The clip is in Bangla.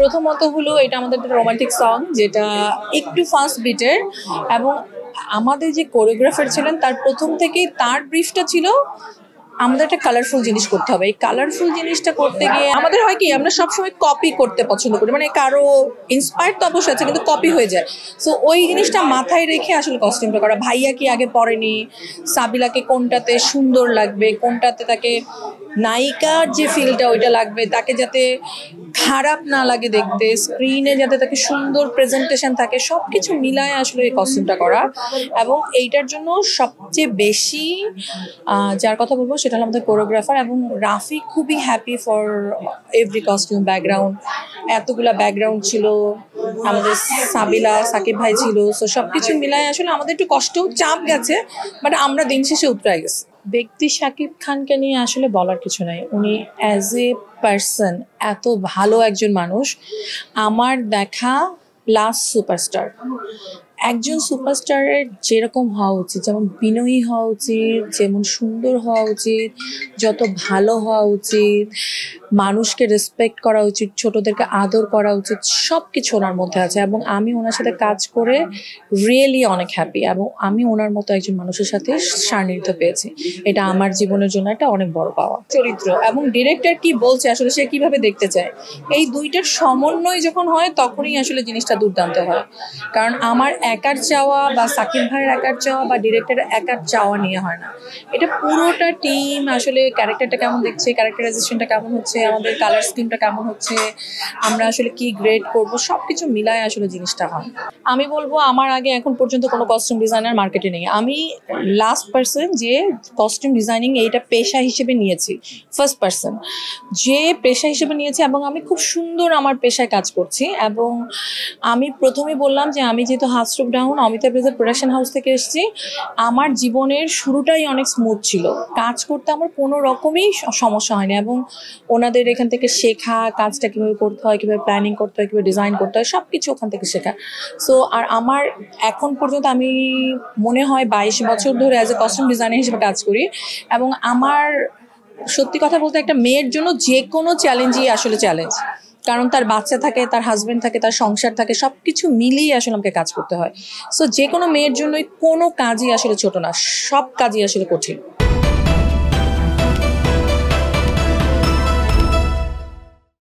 প্রথমত হলো এটা আমাদের একটা রোমান্টিক সং, যেটা একটু ফাস্ট বিটের, এবং আমাদের যে কোরিওগ্রাফার ছিলেন তার প্রথম থেকেই তার ব্রিফটা ছিল আমাদের একটা কালারফুল জিনিস করতে হবে। এই কালারফুল জিনিসটা করতে গিয়ে আমাদের হয় কি, আমরা সবসময় কপি করতে পছন্দ করি, মানে কারো ইন্সপায়ার তো অবশ্যই আছে কিন্তু কপি হয়ে যায়। সো ওই জিনিসটা মাথায় রেখে আসলে কস্টিউমটা করা। ভাইয়া কি আগে পরেনি, সাবিলাকে কোনটাতে সুন্দর লাগবে, কোনটাতে তাকে নায়িকার যে ফিলটা ওইটা লাগবে, তাকে যাতে খারাপ না লাগে দেখতে, স্ক্রিনে যাতে তাকে সুন্দর প্রেজেন্টেশন থাকে, সব কিছু মিলায় আসলে এই কস্টিউমটা করা। এবং এইটার জন্য সবচেয়ে বেশি যার কথা বলবো সেটা হলো আমাদের কোরিওগ্রাফার, এবং রাফি খুবই happy for every costume background. এতগুলা ব্যাকগ্রাউন্ড ছিল, আমাদের সাবিলা সাকিব ভাই ছিল, সো সবকিছু মিলায় আসলে আমাদের একটু কষ্টও চাপ গেছে, বাট আমরা দিন শেষে উতরাই গেছি। ব্যক্তি শাকিব খানকে নিয়ে আসলে বলার কিছু নাই, উনি অ্যাজ এ পার্সন এত ভালো একজন মানুষ, আমার দেখা লাস্ট সুপারস্টার। একজন সুপারস্টারের যেরকম হওয়া উচিত, যেমন বিনয়ী হওয়া উচিত, যেমন সুন্দর হওয়া উচিত, যত ভালো হওয়া উচিত, মানুষকে রেসপেক্ট করা উচিত, ছোটদেরকে আদর করা উচিত, সব কিছু ওনার মধ্যে আছে। এবং আমি ওনার সাথে কাজ করে রিয়েলি অনেক হ্যাপি, এবং আমি ওনার মতো একজন মানুষের সাথে সান্নিধ্য পেয়েছি। এটা আমার জীবনের জন্য একটা অনেক বড় পাওয়া। চরিত্র এবং ডিরেক্টর কি বলছে, আসলে সে কিভাবে দেখতে চায়, এই দুইটার সমন্বয় যখন হয় তখনই আসলে জিনিসটা দুর্দান্ত হয়। কারণ আমার একার চাওয়া বা সাকিব ভাইয়ের একার চাওয়া বা ডিরেক্টরের একার চাওয়া নিয়ে হয় না, এটা পুরোটা টিম আসলে ক্যারেক্টারটা কেমন দেখছে, ক্যারেক্টারাইজেশনটা কেমন হচ্ছে, আমাদের কালার স্কিমটা কেমন হচ্ছে, আমরা আসলে কি গ্রেড করব, সবকিছু মিলায় আসলে জিনিসটা হয়। আমি বলবো আমার আগে এখন পর্যন্ত কোনো কস্টিউম ডিজাইনার মার্কেটে নেই। আমি লাস্ট পার্সন যে কস্টিউম ডিজাইনিং এইটা পেশা হিসেবে নিয়েছি, ফার্স্ট পার্সন যে পেশা হিসেবে নিয়েছি, এবং আমি খুব সুন্দর আমার পেশায় কাজ করছি। এবং আমি প্রথমে বললাম যে আমি যেহেতু হাসরুফ ডাউন অমিতাভ রেজার প্রোডাকশন হাউস থেকে এসেছি, আমার জীবনের শুরুটাই অনেক স্মুথ ছিল, কাজ করতে আমার কোনো রকমই সমস্যা হয়নি। এবং ওনাদের এখান থেকে শেখা, কাজটা কীভাবে করতে হয়, কীভাবে প্ল্যানিং করতে হয়, কীভাবে ডিজাইন করতে হয়, সব কিছু ওখান থেকে শেখা। সো আর আমার এখন পর্যন্ত আমি মনে হয় 22 বছর ধরে অ্যাজ এ কস্টিউম ডিজাইনার হিসেবে কাজ করি। এবং আমার সত্যি কথা বলতে একটা মেয়ের জন্য যে কোনো চ্যালেঞ্জই আসলে চ্যালেঞ্জ, কারণ তার বাচ্চা থাকে, তার হাজবেন্ড থাকে, তার সংসার থাকে, সব কিছু মিলিয়ে আসলে আমাকে কাজ করতে হয়। সো যে কোনো মেয়ের জন্যই কোনো কাজই আসলে ছোট না, সব কাজই আসলে কঠিন।